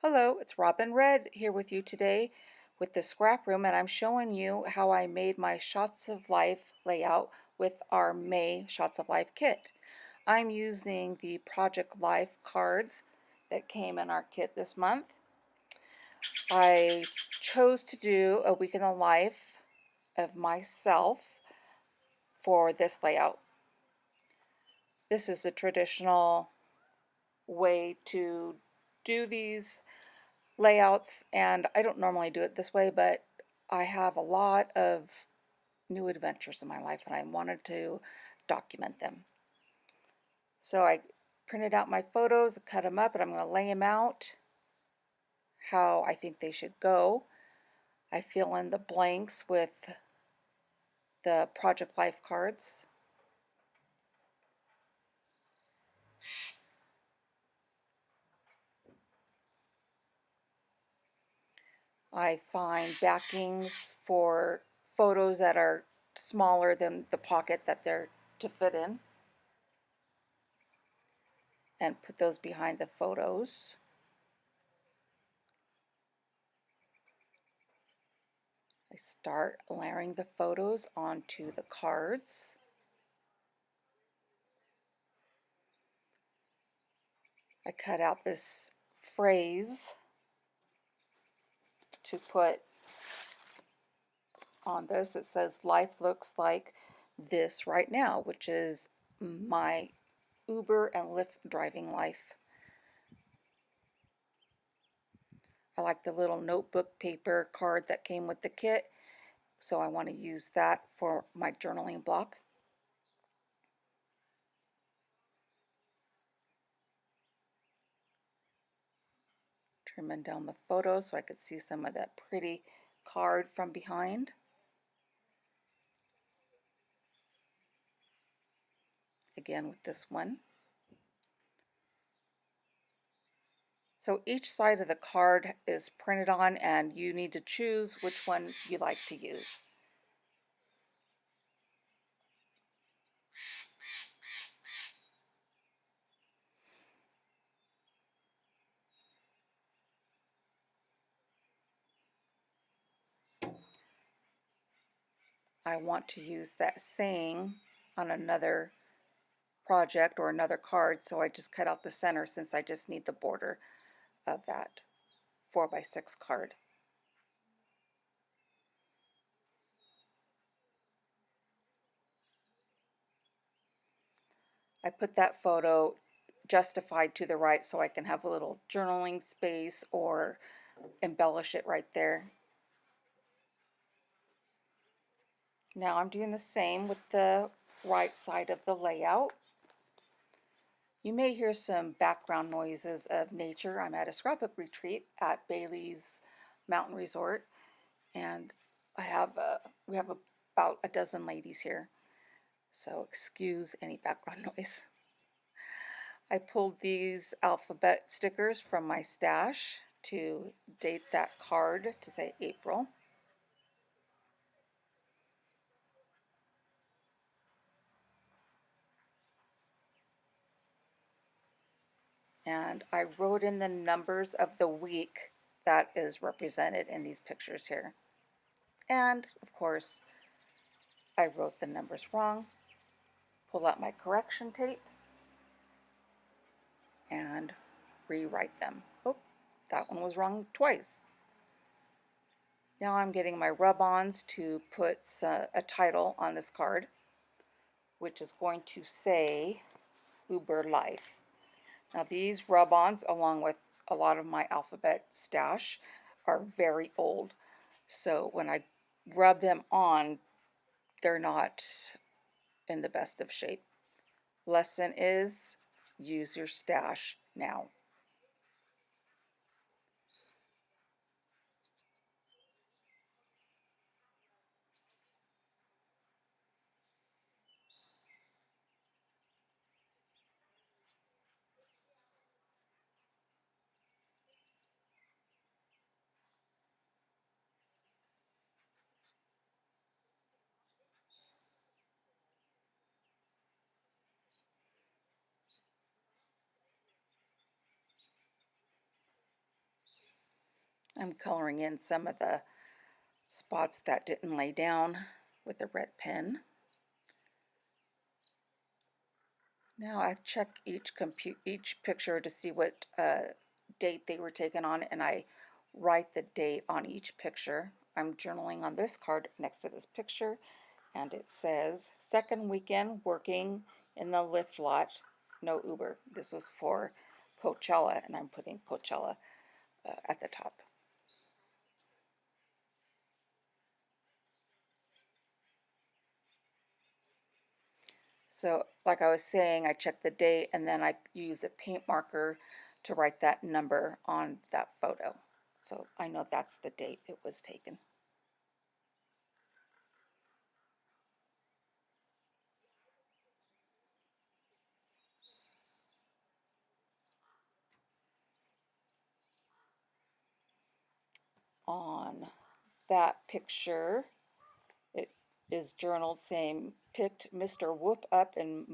Hello, it's Robin Red here with you today with the scrap room, and I'm showing you how I made my Shots of Life layout with our May Shots of Life kit. I'm using the Project Life cards that came in our kit this month. I chose to do a week in the life of myself for this layout. This is a traditional way to do these layouts, and I don't normally do it this way, but I have a lot of new adventures in my life and I wanted to document them. So I printed out my photos, cut them up, and I'm going to lay them out how I think they should go. I fill in the blanks with the Project Life cards. I find backings for photos that are smaller than the pocket that they're to fit in, and put those behind the photos. I start layering the photos onto the cards. I cut out this phrase to put on this. It says, "Life looks like this right now," which is my Uber and Lyft driving life. I like the little notebook paper card that came with the kit, so I want to use that for my journaling block. Trimming down the photo so I could see some of that pretty card from behind. Again with this one. So each side of the card is printed on, and you need to choose which one you like to use. I want to use that saying on another project or another card, so I just cut out the center since I just need the border of that 4x6 card. I put that photo justified to the right so I can have a little journaling space or embellish it right there. Now I'm doing the same with the right side of the layout. You may hear some background noises of nature. I'm at a scrapbook retreat at Bailey's Mountain Resort, and we have about a dozen ladies here, so excuse any background noise. I pulled these alphabet stickers from my stash to date that card to say April. And I wrote in the numbers of the week that is represented in these pictures here. And of course, I wrote the numbers wrong. Pull out my correction tape and rewrite them. Oh, that one was wrong twice. Now I'm getting my rub-ons to put a title on this card, which is going to say Uber Life. Now these rub-ons, along with a lot of my alphabet stash, are very old. So when I rub them on, they're not in the best of shape. Lesson is, use your stash now. I'm coloring in some of the spots that didn't lay down with a red pen. Now I check each picture to see what date they were taken on, and I write the date on each picture. I'm journaling on this card next to this picture, and it says, second weekend working in the lift lot, no Uber. This was for Coachella, and I'm putting Coachella at the top. So like I was saying, I check the date and then I use a paint marker to write that number on that photo. So I know that's the date it was taken. On that picture, it is journaled saying, picked Mr. Whoop up in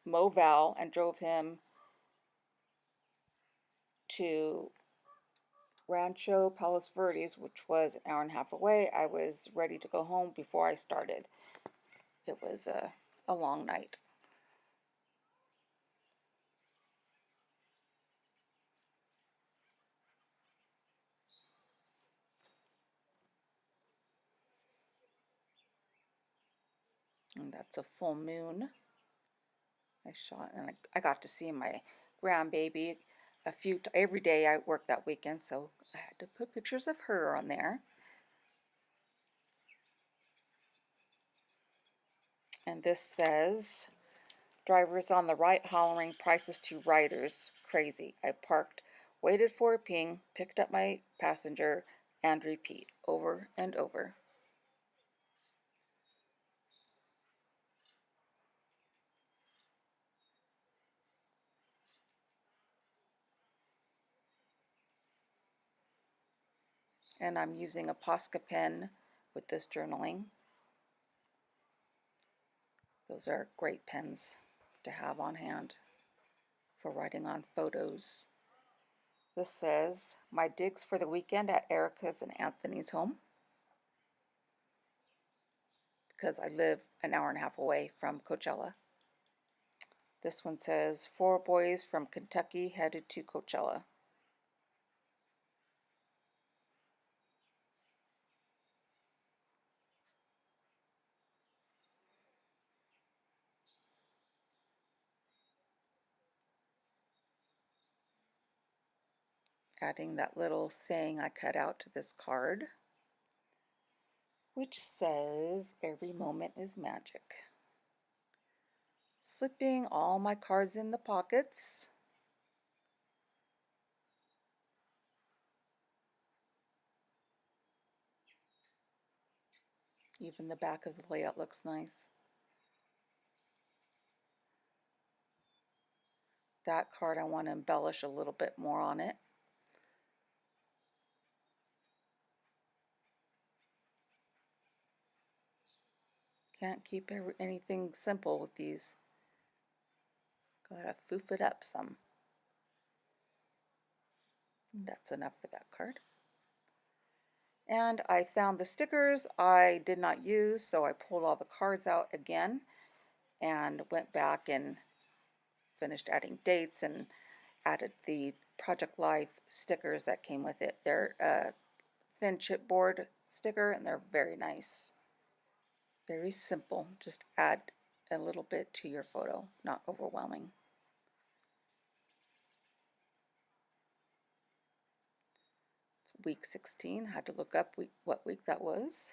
Moval and drove him to Rancho Palos Verdes, which was an hour and a half away. I was ready to go home before I started. It was a long night. And that's a full moon I shot, and I got to see my grandbaby every day. I worked that weekend, so I had to put pictures of her on there. And this says, drivers on the right hollering prices to riders. Crazy. I parked, waited for a ping, picked up my passenger, and repeat over and over. And I'm using a Posca pen with this journaling. Those are great pens to have on hand for writing on photos. This says, my digs for the weekend at Erica's and Anthony's home, because I live an hour and a half away from Coachella. This one says, 4 boys from Kentucky headed to Coachella. Adding that little saying I cut out to this card, which says, every moment is magic. Slipping all my cards in the pockets. Even the back of the layout looks nice. That card I want to embellish a little bit more on it. Can't keep anything simple with these. Gotta foof it up some. That's enough for that card. And I found the stickers I did not use, so I pulled all the cards out again and went back and finished adding dates and added the Project Life stickers that came with it. They're a thin chipboard sticker and they're very nice. Very simple. Just add a little bit to your photo, not overwhelming. It's week 16. Had to look up what week that was.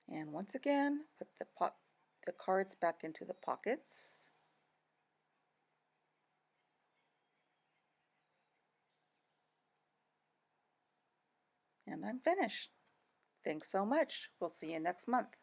And once again, put the cards back into the pockets. And I'm finished. Thanks so much. We'll see you next month.